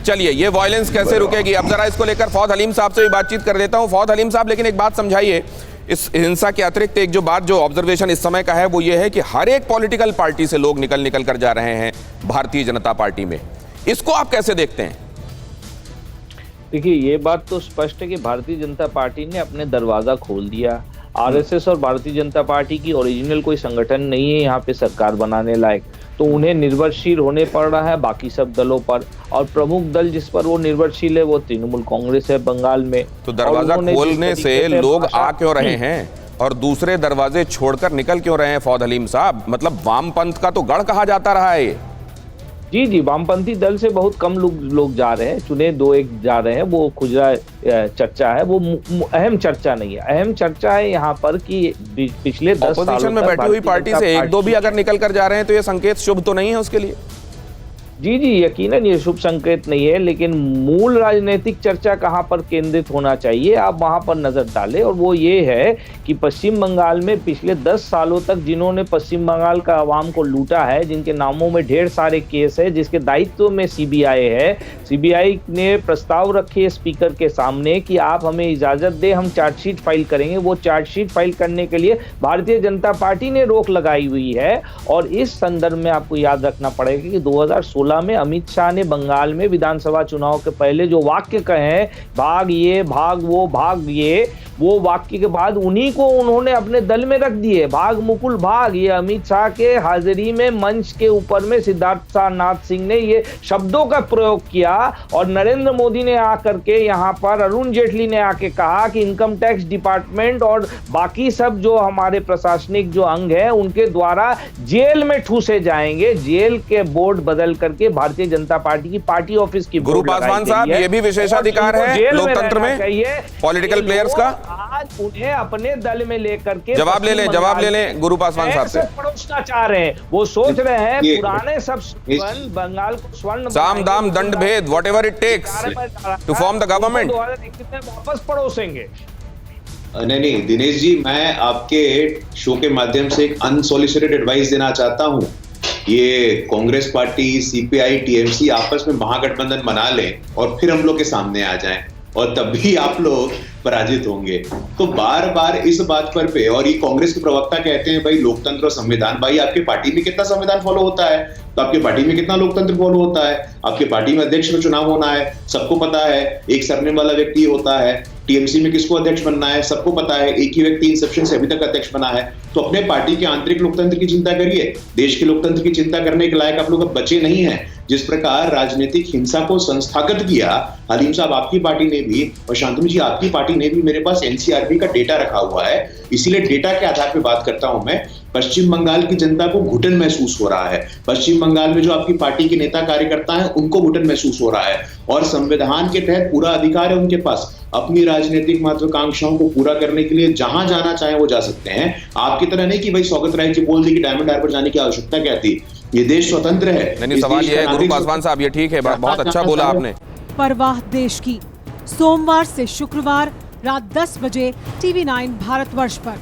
चलिए, ये वायलेंस कैसे रुकेगी, अब जरा इसको लेकर फौद हलीम साहब से भी बातचीत कर देता हूं। फौद हलीम साहब, लेकिन एक बात समझाइए, इस हिंसा के अतिरिक्त एक जो बात, जो ऑब्जर्वेशन इस समय का है, वो ये है कि हर एक पॉलिटिकल पार्टी से लोग निकल कर जा रहे हैं भारतीय जनता पार्टी में। इसको आप कैसे देखते हैं? देखिए, ये बात तो स्पष्ट है कि भारतीय जनता पार्टी ने अपने दरवाजा खोल दिया। आरएसएस और भारतीय जनता पार्टी की ओरिजिनल कोई संगठन नहीं है यहाँ पे सरकार बनाने लायक, तो उन्हें निर्भरशील होने पड़ रहा है बाकी सब दलों पर। और प्रमुख दल जिस पर वो निर्भरशील है वो तृणमूल कांग्रेस है बंगाल में। तो दरवाजा खोलने से लोग आ क्यों रहे हैं और दूसरे दरवाजे छोड़कर निकल क्यों रहे हैं फौद हलीम साहब? मतलब वामपंथ का तो गढ़ कहा जाता रहा है ये। जी, वामपंथी दल से बहुत कम लोग जा रहे हैं, चुने 2-1 जा रहे हैं। वो खुजरा चर्चा है, वो अहम चर्चा नहीं है। अहम चर्चा है यहाँ पर कि पिछले 10 सालों ऑपोजिशन में बैठी हुई पार्टी से 1-2 भी अगर निकल कर जा रहे हैं तो ये संकेत शुभ तो नहीं है उसके लिए? जी, यकीनन ये शुभ संकेत नहीं है, लेकिन मूल राजनीतिक चर्चा कहाँ पर केंद्रित होना चाहिए, आप वहां पर नजर डालें। और वो ये है कि पश्चिम बंगाल में पिछले 10 सालों तक जिन्होंने पश्चिम बंगाल का आवाम को लूटा है, जिनके नामों में ढेर सारे केस है, जिसके दायित्व में सीबीआई है, सीबीआई ने प्रस्ताव रखे स्पीकर के सामने कि आप हमें इजाजत दे, हम चार्जशीट फाइल करेंगे। वो चार्जशीट फाइल करने के लिए भारतीय जनता पार्टी ने रोक लगाई हुई है। और इस संदर्भ में आपको याद रखना पड़ेगा कि 2016 में अमित शाह ने बंगाल में विधानसभा चुनाव के पहले जो वाक्य कहे, भाग ये भाग वो भाग ये, वो वाक्य के बाद उन्हीं को उन्होंने अपने दल में रख दिए। भाग मुकुल भाग, ये अमित शाह के हाजिरी में मंच के ऊपर में सिद्धार्थ नाथ सिंह ने ये शब्दों का प्रयोग किया। और नरेंद्र मोदी ने आकर के यहाँ पर, अरुण जेटली ने आके कहा कि इनकम टैक्स डिपार्टमेंट और बाकी सब जो हमारे प्रशासनिक जो अंग है उनके द्वारा जेल में ठूसे जाएंगे। जेल के बोर्ड बदल करके भारतीय जनता पार्टी की पार्टी ऑफिस की गुरु पासवान साहब, ये भी विशेषाधिकार है लोकतंत्र में पॉलिटिकल प्लेयर्स का। आज उन्हें अपने दल में लेकर के जवाब ले लें गुरु पासवान साहब से। परोसना चाह रहे हैं, वो सोच रहे हैं पुराने सब बंगाल को स्वर्ण, साम दाम दंड भेद, whatever it takes to form the government, 2021 में वापस परोसेंगे। नहीं दिनेश जी, मैं आपके शो के माध्यम से एक अनसॉलिसिटेड एडवाइस देना चाहता हूं। ये कांग्रेस पार्टी, सीपीआई, टीएमसी आपस में महागठबंधन बना लें और फिर हम लोग के सामने आ जाएं, और तब भी आप लोग पराजित होंगे। तो बार बार इस बात पर पे, और ये कांग्रेस के प्रवक्ता कहते हैं भाई लोकतंत्र और संविधान, भाई आपके पार्टी में कितना संविधान फॉलो होता है? तो आपके पार्टी में कितना लोकतंत्र फॉलो होता है? आपके पार्टी में अध्यक्ष का चुनाव होना है, सबको पता है। एक सरनेम वाला व्यक्ति होता है। टीएमसी में किसको अध्यक्ष बनना है, सबको पता है। एक ही व्यक्ति इंसेप्शन से अभी तक अध्यक्ष बना है। तो अपने पार्टी के आंतरिक लोकतंत्र की चिंता करिए, देश के लोकतंत्र की चिंता करने के लायक आप लोग अब बचे नहीं हैं। जिस प्रकार राजनीतिक हिंसा को संस्थागत किया हलीम साहब आपकी पार्टी ने भी, और शांतनु जी आपकी पार्टी ने भी, मेरे पास एनसीआरबी का डेटा रखा हुआ है, इसीलिए डेटा के आधार पर बात करता हूं मैं। पश्चिम बंगाल की जनता को घुटन महसूस हो रहा है। पश्चिम बंगाल में जो आपकी पार्टी के नेता कार्यकर्ता हैं उनको घुटन महसूस हो रहा है, और संविधान के तहत पूरा अधिकार है उनके पास अपनी राजनीतिक महत्वाकांक्षाओं को पूरा करने के लिए जहां जाना चाहे वो जा सकते हैं। आपकी तरह नहीं कि भाई सौगत राय जी बोल दी कि डायमंड हार्बर जाने की आवश्यकता क्या थी। ये देश स्वतंत्र है। नहीं, सवाल ये है गुरु पासवान साहब, ये ठीक है, बहुत अच्छा बोला आपने। परवाह देश की, सोमवार से शुक्रवार रात 10 बजे TV9 भारतवर्ष पर।